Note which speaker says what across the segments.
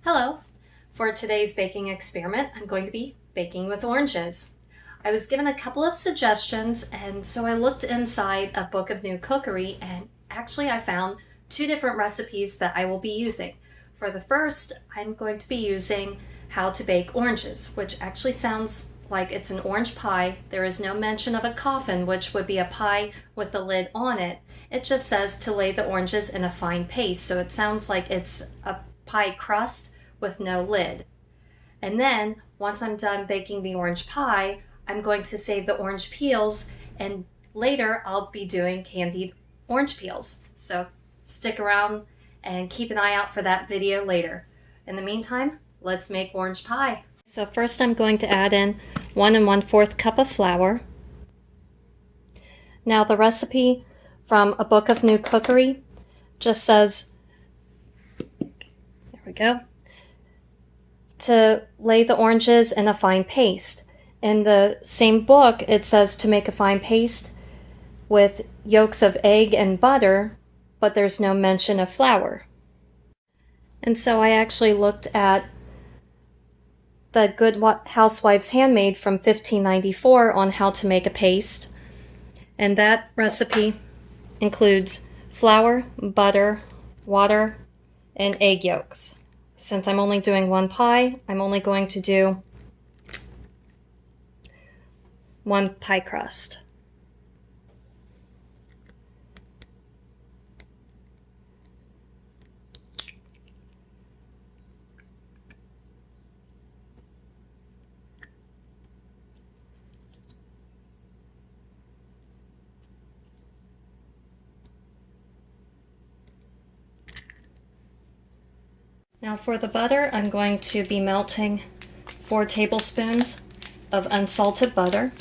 Speaker 1: Hello! For today's baking experiment, I'm going to be baking with oranges. I was given a couple of suggestions, and so I looked inside A Book of Cookrye, and actually I found two different recipes that I will be using. For the first, I'm going to be using how to bake oranges, which actually sounds like it's an orange pie. There is no mention of a coffin, which would be a pie with the lid on it. It just says to lay the oranges in a fine paste, so it sounds like it's a pie crust with no lid. And then once I'm done baking the orange pie, I'm going to save the orange peels, and later I'll be doing candied orange peels. So stick around and keep an eye out for that video later. In the meantime, let's make orange pie. So first I'm going to add in 1 1/4 cup of flour. Now the recipe from A Book of Cookrye just says, there we go, to lay the oranges in a fine paste. In the same book, it says to make a fine paste with yolks of egg and butter, but there's no mention of flour. And so I actually looked at the Good Housewife's Handmade from 1594 on how to make a paste. And that recipe includes flour, butter, water, and egg yolks. Since I'm only doing one pie, I'm only going to do one pie crust. Now for the butter, I'm going to be melting 4 tablespoons of unsalted butter.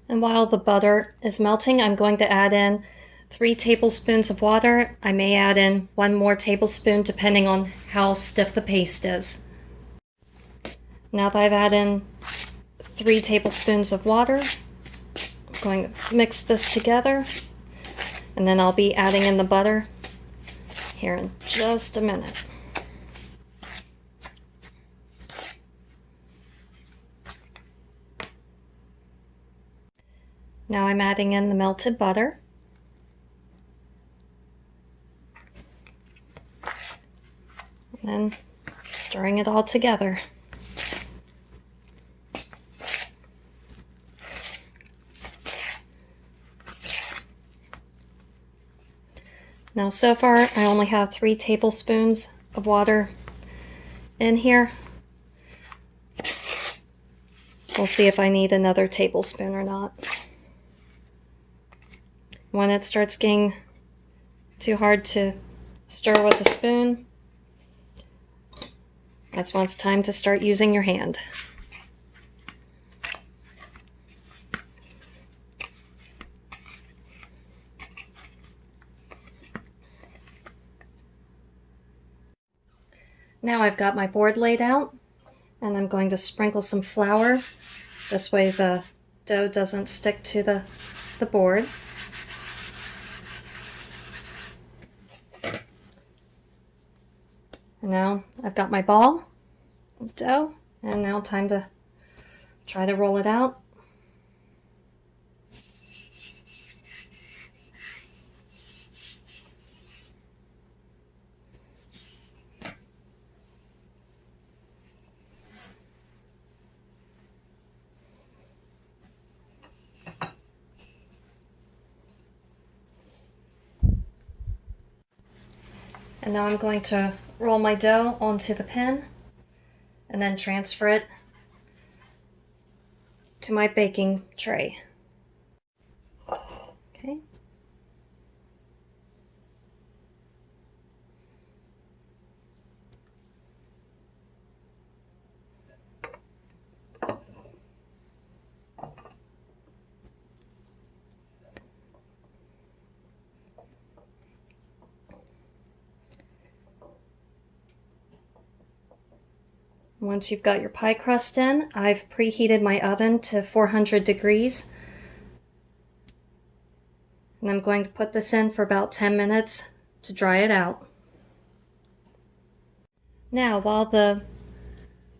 Speaker 1: And while the butter is melting, I'm going to add in 3 tablespoons of water. I may add in 1 more tablespoon depending on how stiff the paste is. Now that I've added in 3 tablespoons of water, I'm going to mix this together, and then I'll be adding in the butter here in just a minute. Now I'm adding in the melted butter. And then stirring it all together. Now so far I only have 3 tablespoons of water in here. We'll see if I need another tablespoon or not. When it starts getting too hard to stir with a spoon, that's when it's time to start using your hand. Now I've got my board laid out, and I'm going to sprinkle some flour. This way the dough doesn't stick to the board. And now I've got my ball of dough, and now time to try to roll it out. And now I'm going to roll my dough onto the pin and then transfer it to my baking tray. Okay. Once you've got your pie crust in, I've preheated my oven to 400 degrees. And I'm going to put this in for about 10 minutes to dry it out. Now, while the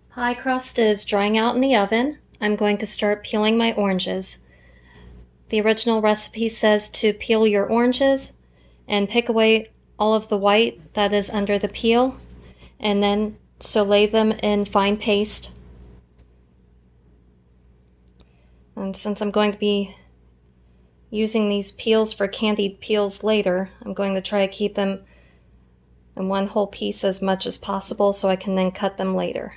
Speaker 1: pie crust is drying out in the oven, I'm going to start peeling my oranges. The original recipe says to peel your oranges and pick away all of the white that is under the peel, and then lay them in fine paste. And since I'm going to be using these peels for candied peels later, I'm going to try to keep them in one whole piece as much as possible so I can then cut them later.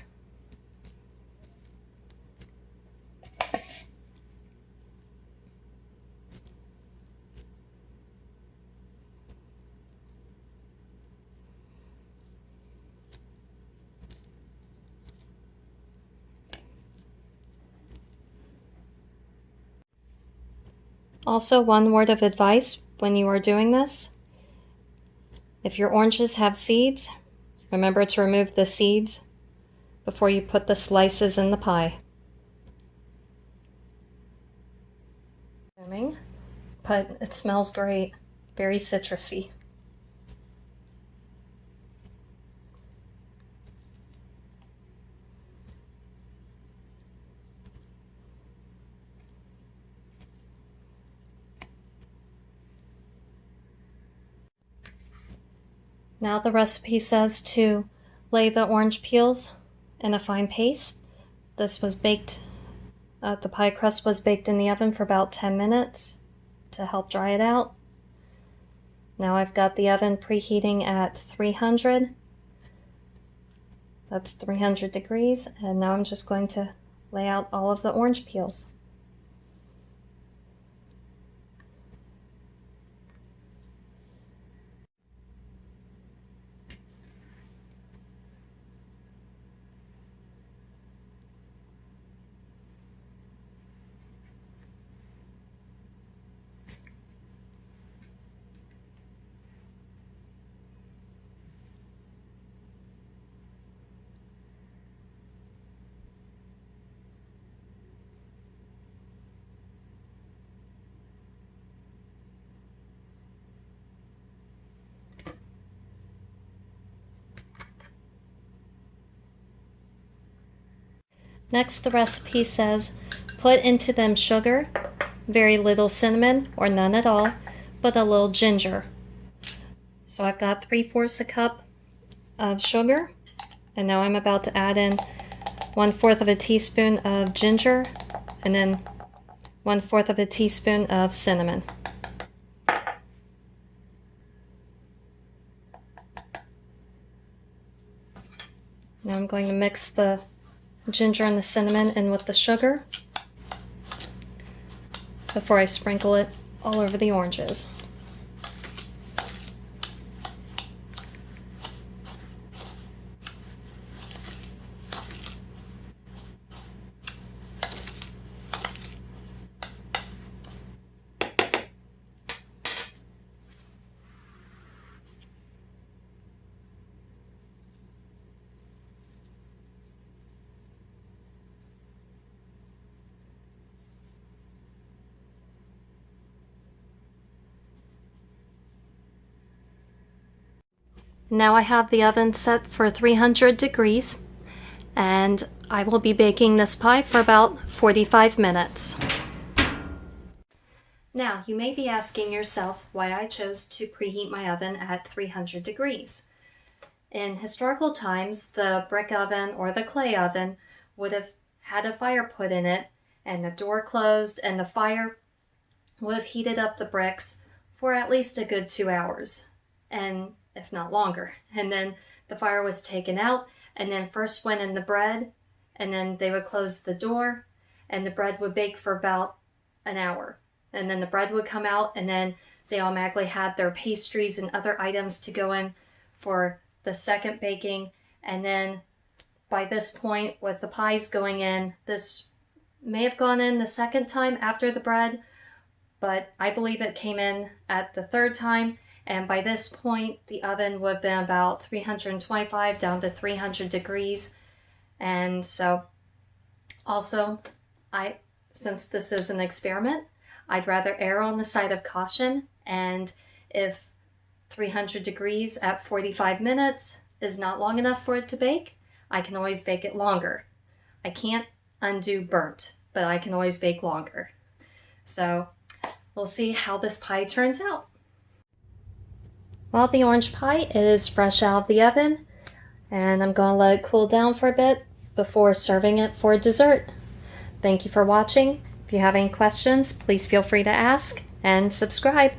Speaker 1: Also, one word of advice when you are doing this: if your oranges have seeds, remember to remove the seeds before you put the slices in the pie. But it smells great, very citrusy. Now the recipe says to lay the orange peels in a fine paste. This was baked, the pie crust was baked in the oven for about 10 minutes to help dry it out. Now I've got the oven preheating at 300. That's 300 degrees, and now I'm just going to lay out all of the orange peels. Next, the recipe says put into them sugar, very little cinnamon or none at all, but a little ginger. So I've got 3/4 a cup of sugar, and now I'm about to add in 1/4 of a teaspoon of ginger, and then 1/4 of a teaspoon of cinnamon. Now I'm going to mix the ginger and the cinnamon in with the sugar before I sprinkle it all over the oranges. Now I have the oven set for 300 degrees, and I will be baking this pie for about 45 minutes. Now, you may be asking yourself why I chose to preheat my oven at 300 degrees. In historical times, the brick oven or the clay oven would have had a fire put in it, and the door closed, and the fire would have heated up the bricks for at least a good 2 hours, and if not longer. And then the fire was taken out, and then first went in the bread, and then they would close the door, and the bread would bake for about an hour. And then the bread would come out, and then they automatically had their pastries and other items to go in for the second baking. And then by this point, with the pies going in, this may have gone in the second time after the bread, but I believe it came in at the third time. And by this point, the oven would have been about 325 down to 300 degrees. And so also, since this is an experiment, I'd rather err on the side of caution. And if 300 degrees at 45 minutes is not long enough for it to bake, I can always bake it longer. I can't undo burnt, but I can always bake longer. So we'll see how this pie turns out. Well, the orange pie is fresh out of the oven, and I'm going to let it cool down for a bit before serving it for dessert. Thank you for watching. If you have any questions, please feel free to ask and subscribe.